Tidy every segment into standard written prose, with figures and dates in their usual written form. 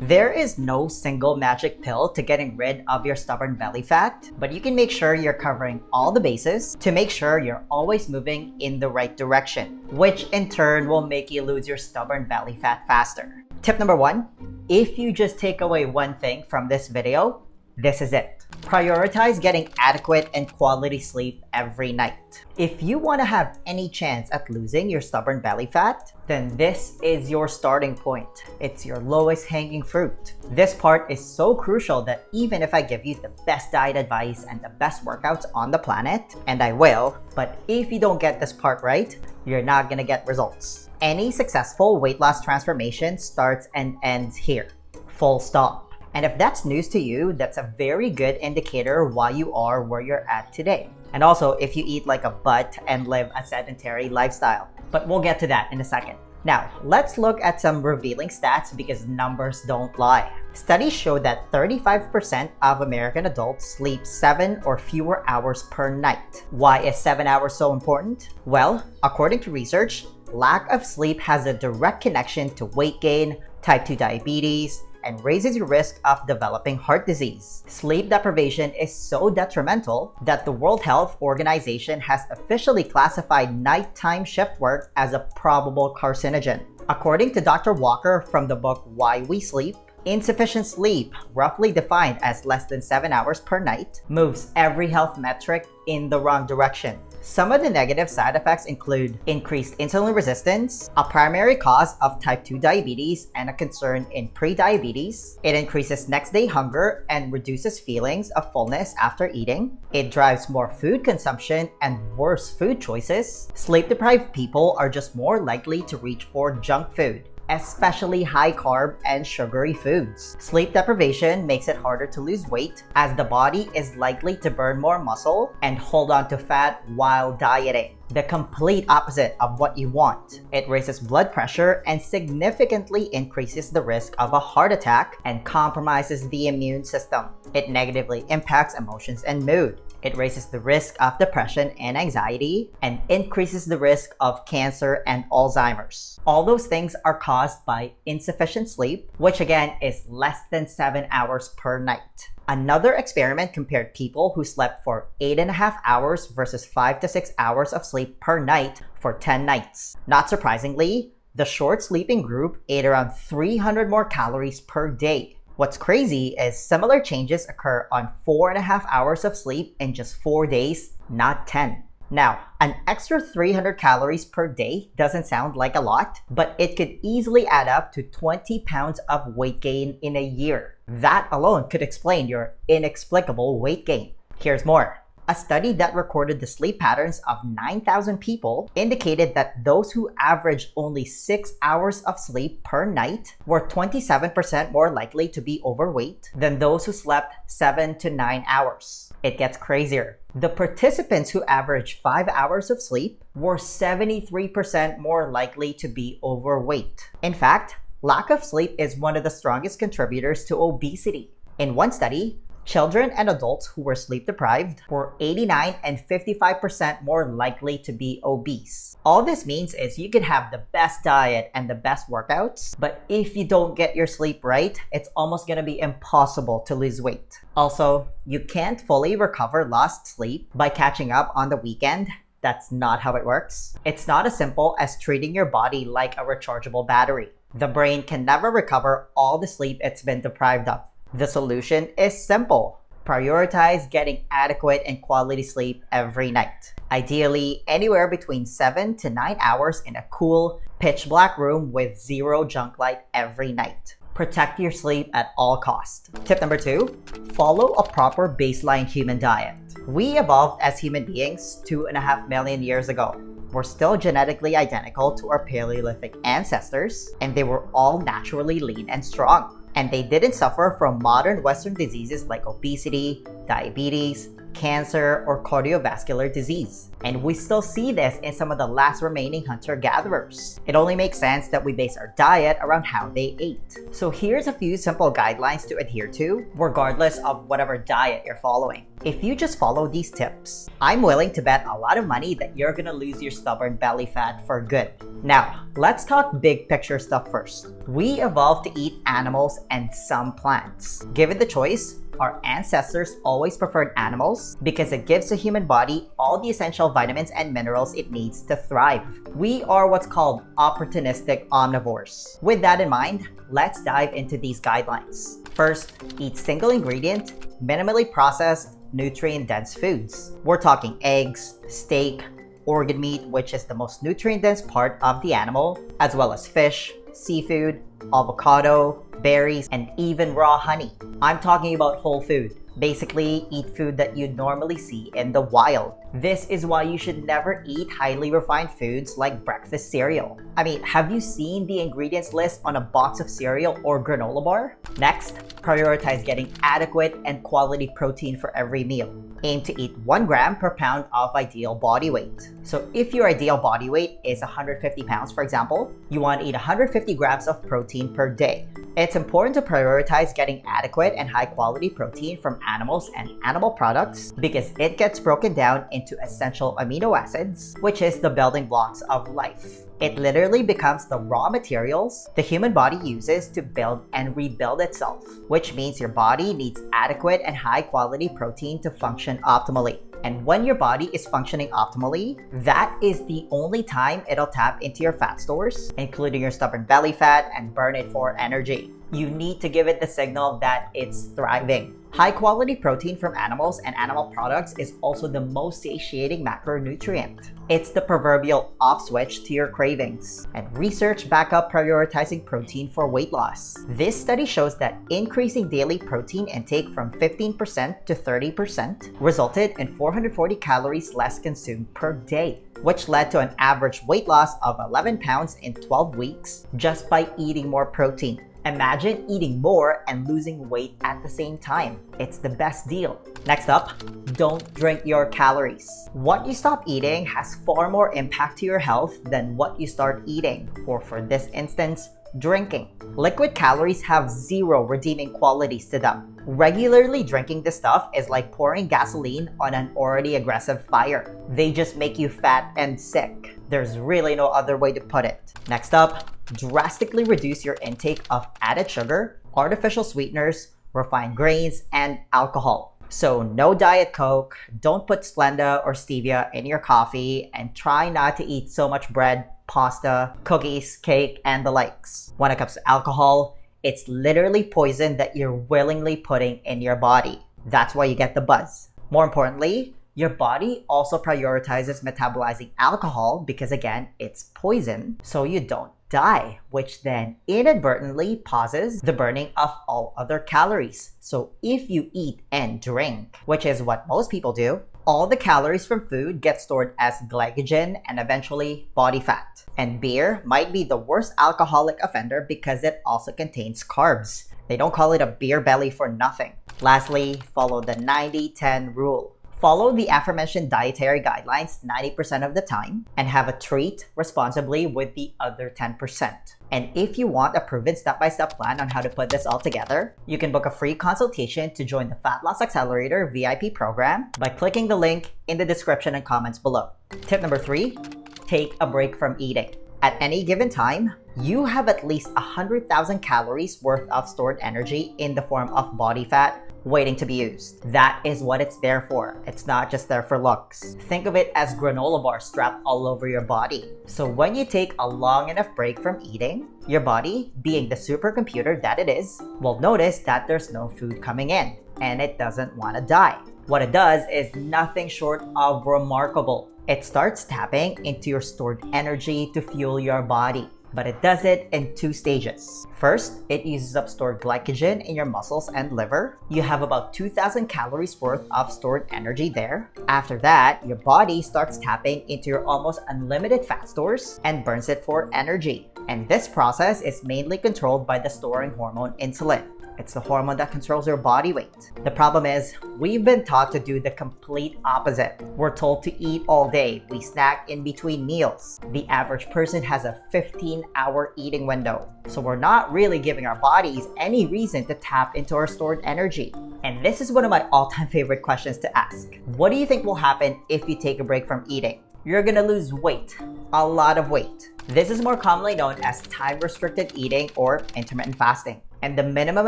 There is no single magic pill to getting rid of your stubborn belly fat, but you can make sure you're covering all the bases to make sure you're always moving in the right direction, which in turn will make you lose your stubborn belly fat faster. Tip number 1, if you just take away one thing from this video, this is it. Prioritize getting adequate and quality sleep every night. If you want to have any chance at losing your stubborn belly fat, then this is your starting point. It's your lowest hanging fruit. This part is so crucial that even if I give you the best diet advice and the best workouts on the planet, and I will, but if you don't get this part right, you're not gonna get results. Any successful weight loss transformation starts and ends here. Full stop. And if that's news to you, that's a very good indicator why you are where you're at today. And also, if you eat like a butt and live a sedentary lifestyle. But we'll get to that in a second. Now, let's look at some revealing stats because numbers don't lie. Studies show that 35% of American adults sleep 7 or fewer hours per night. Why is 7 hours so important? Well, according to research, lack of sleep has a direct connection to weight gain, type 2 diabetes, and raises your risk of developing heart disease. Sleep deprivation is so detrimental that the World Health Organization has officially classified nighttime shift work as a probable carcinogen. According to Dr. Walker from the book Why We Sleep, insufficient sleep, roughly defined as less than 7 hours per night, moves every health metric in the wrong direction. Some of the negative side effects include increased insulin resistance, a primary cause of type 2 diabetes and a concern in pre-diabetes. It increases next day hunger and reduces feelings of fullness after eating. It drives more food consumption and worse food choices. Sleep-deprived people are just more likely to reach for junk food, especially high-carb and sugary foods. Sleep deprivation makes it harder to lose weight as the body is likely to burn more muscle and hold on to fat while dieting. The complete opposite of what you want. It raises blood pressure and significantly increases the risk of a heart attack and compromises the immune system. It negatively impacts emotions and mood. It raises the risk of depression and anxiety and increases the risk of cancer and Alzheimer's. All those things are caused by insufficient sleep, which again is less than 7 hours per night. Another experiment compared people who slept for 8.5 hours versus 5 to 6 hours of sleep per night for 10 nights. Not surprisingly, the short sleeping group ate around 300 more calories per day. What's crazy is similar changes occur on 4.5 hours of sleep in just 4 days, not 10. Now, an extra 300 calories per day doesn't sound like a lot, but it could easily add up to 20 pounds of weight gain in a year. That alone could explain your inexplicable weight gain. Here's more. A study that recorded the sleep patterns of 9,000 people indicated that those who averaged only 6 hours of sleep per night were 27% more likely to be overweight than those who slept 7 to 9 hours. It gets crazier. The participants who averaged 5 hours of sleep were 73% more likely to be overweight. In fact, lack of sleep is one of the strongest contributors to obesity. In one study, children and adults who were sleep deprived were 89 and 55% more likely to be obese. All this means is you can have the best diet and the best workouts, but if you don't get your sleep right, it's almost gonna be impossible to lose weight. Also, you can't fully recover lost sleep by catching up on the weekend. That's not how it works. It's not as simple as treating your body like a rechargeable battery. The brain can never recover all the sleep it's been deprived of. The solution is simple. Prioritize getting adequate and quality sleep every night. Ideally, anywhere between 7 to 9 hours in a cool, pitch black room with zero junk light every night. Protect your sleep at all costs. Tip number 2, follow a proper baseline human diet. We evolved as human beings 2.5 million years ago. We're still genetically identical to our Paleolithic ancestors, and they were all naturally lean and strong. And they didn't suffer from modern Western diseases like obesity, diabetes, cancer, or cardiovascular disease. And we still see this in some of the last remaining hunter-gatherers. It only makes sense that we base our diet around how they ate. So here's a few simple guidelines to adhere to, regardless of whatever diet you're following. If you just follow these tips, I'm willing to bet a lot of money that you're gonna lose your stubborn belly fat for good. Now, let's talk big picture stuff first. We evolved to eat animals and some plants. Given the choice, our ancestors always preferred animals because it gives the human body all the essential vitamins and minerals it needs to thrive. We are what's called opportunistic omnivores. With that in mind, let's dive into these guidelines. First, eat single ingredient, minimally processed, nutrient-dense foods. We're talking eggs, steak, organ meat, which is the most nutrient-dense part of the animal, as well as fish, seafood, avocado, berries, and even raw honey. I'm talking about whole food. Basically, eat food that you normally see in the wild. This is why you should never eat highly refined foods like breakfast cereal. I mean, have you seen the ingredients list on a box of cereal or granola bar? Next, prioritize getting adequate and quality protein for every meal. Aim to eat 1 gram per pound of ideal body weight. So if your ideal body weight is 150 pounds, for example, you want to eat 150 grams of protein per day. It's important to prioritize getting adequate and high quality protein from animals and animal products because it gets broken down into essential amino acids, which is the building blocks of life. It literally becomes the raw materials the human body uses to build and rebuild itself, which means your body needs adequate and high quality protein to function optimally. And when your body is functioning optimally, that is the only time it'll tap into your fat stores, including your stubborn belly fat, and burn it for energy. You need to give it the signal that it's thriving. High quality protein from animals and animal products is also the most satiating macronutrient. It's the proverbial off switch to your cravings. And research back up prioritizing protein for weight loss. This study shows that increasing daily protein intake from 15% to 30% resulted in 440 calories less consumed per day, which led to an average weight loss of 11 pounds in 12 weeks just by eating more protein. Imagine eating more and losing weight at the same time. It's the best deal. Next up, don't drink your calories. What you stop eating has far more impact to your health than what you start eating, or for this instance, drinking. Liquid calories have zero redeeming qualities to them. Regularly drinking this stuff is like pouring gasoline on an already aggressive fire. They just make you fat and sick. There's really no other way to put it. Next up, drastically reduce your intake of added sugar, artificial sweeteners, refined grains, and alcohol. So no Diet Coke, don't put Splenda or stevia in your coffee, and try not to eat so much bread, pasta, cookies, cake, and the likes. When it comes to alcohol, it's literally poison that you're willingly putting in your body. That's why you get the buzz. More importantly, your body also prioritizes metabolizing alcohol because, again, it's poison, so you don't die, which then inadvertently pauses the burning of all other calories. So if you eat and drink, which is what most people do, all the calories from food get stored as glycogen and eventually body fat. And beer might be the worst alcoholic offender because it also contains carbs. They don't call it a beer belly for nothing. Lastly, follow the 90-10 rule. Follow the aforementioned dietary guidelines 90% of the time and have a treat responsibly with the other 10%. And if you want a proven step-by-step plan on how to put this all together, you can book a free consultation to join the Fat Loss Accelerator VIP program by clicking the link in the description and comments below. Tip number 3, take a break from eating. At any given time, you have at least 100,000 calories worth of stored energy in the form of body fat waiting to be used. That is what it's there for. It's not just there for looks. Think of it as granola bars strapped all over your body. So when you take a long enough break from eating, your body, being the supercomputer that it is, will notice that there's no food coming in and it doesn't want to die. What it does is nothing short of remarkable. It starts tapping into your stored energy to fuel your body. but it does it in 2 stages. First, it uses up stored glycogen in your muscles and liver. You have about 2,000 calories worth of stored energy there. After that, your body starts tapping into your almost unlimited fat stores and burns it for energy. And this process is mainly controlled by the storing hormone insulin. It's the hormone that controls your body weight. The problem is, we've been taught to do the complete opposite. We're told to eat all day. We snack in between meals. The average person has a 15-hour eating window. So we're not really giving our bodies any reason to tap into our stored energy. And this is one of my all-time favorite questions to ask. What do you think will happen if you take a break from eating? You're gonna lose weight. A lot of weight. This is more commonly known as time-restricted eating or intermittent fasting. And the minimum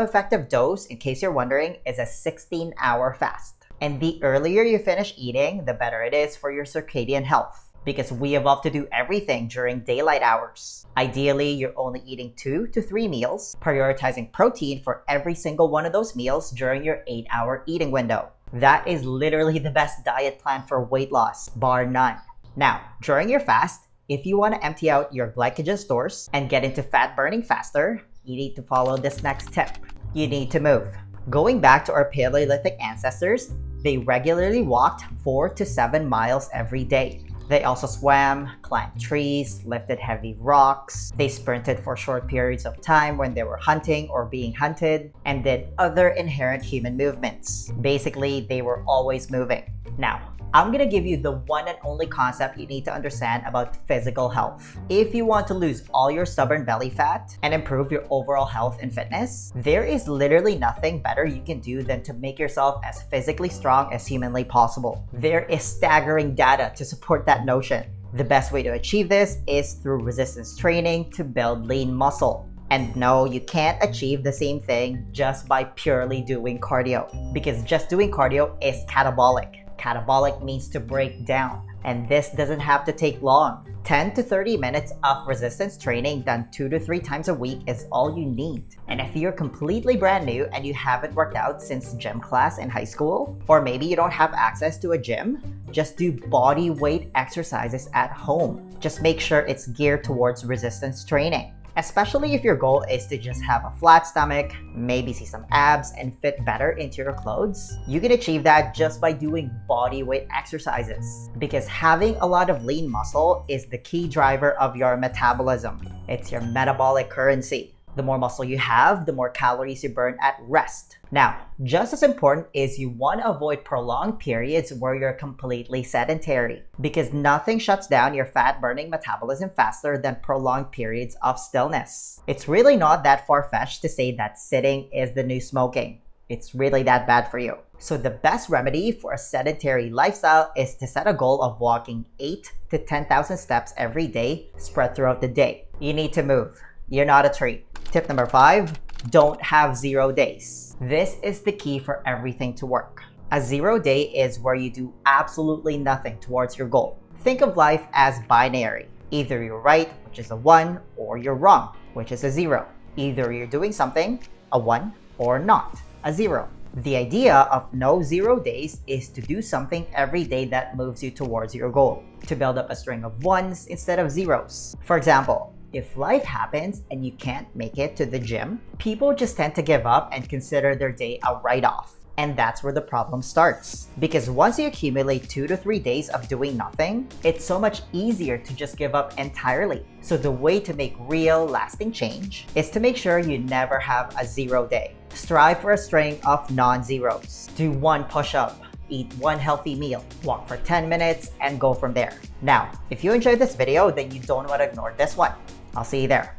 effective dose, in case you're wondering, is a 16-hour fast. And the earlier you finish eating, the better it is for your circadian health, because we evolved to do everything during daylight hours. Ideally, you're only eating 2 to 3 meals, prioritizing protein for every single one of those meals during your 8-hour eating window. That is literally the best diet plan for weight loss, bar none. Now, during your fast, if you want to empty out your glycogen stores and get into fat burning faster, you need to follow this next tip. You need to move. Going back to our Paleolithic ancestors, they regularly walked 4 to 7 miles every day. They also swam, climbed trees, lifted heavy rocks. They sprinted for short periods of time when they were hunting or being hunted, and did other inherent human movements. Basically, they were always moving. Now, I'm gonna give you the one and only concept you need to understand about physical health. If you want to lose all your stubborn belly fat and improve your overall health and fitness, there is literally nothing better you can do than to make yourself as physically strong as humanly possible. There is staggering data to support that notion. The best way to achieve this is through resistance training to build lean muscle. And no, you can't achieve the same thing just by purely doing cardio, because just doing cardio is catabolic. Catabolic means to break down, and this doesn't have to take long. 10 to 30 minutes of resistance training done 2 to 3 times a week is all you need. And if you're completely brand new and you haven't worked out since gym class in high school, or maybe you don't have access to a gym, just do body weight exercises at home. Just make sure it's geared towards resistance training. Especially if your goal is to just have a flat stomach, maybe see some abs, and fit better into your clothes. You can achieve that just by doing body weight exercises, because having a lot of lean muscle is the key driver of your metabolism. It's your metabolic currency. The more muscle you have, the more calories you burn at rest. Now, just as important is you want to avoid prolonged periods where you're completely sedentary, because nothing shuts down your fat-burning metabolism faster than prolonged periods of stillness. It's really not that far-fetched to say that sitting is the new smoking. It's really that bad for you. So the best remedy for a sedentary lifestyle is to set a goal of walking 8 to 10,000 steps every day, spread throughout the day. You need to move. You're not a tree. Tip number 5, don't have 0 days. This is the key for everything to work. A 0 day is where you do absolutely nothing towards your goal. Think of life as binary. Either you're right, which is a 1, or you're wrong, which is a 0. Either you're doing something, a 1, or not, a 0. The idea of no 0 days is to do something every day that moves you towards your goal, to build up a string of 1s instead of 0s. For example, if life happens and you can't make it to the gym, people just tend to give up and consider their day a write-off. And that's where the problem starts. Because once you accumulate 2 to 3 days of doing nothing, it's so much easier to just give up entirely. So the way to make real, lasting change is to make sure you never have a 0 day. Strive for a string of non-zeros. Do 1 push-up. Eat 1 healthy meal, walk for 10 minutes, and go from there. Now, if you enjoyed this video, then you don't want to ignore this one. I'll see you there.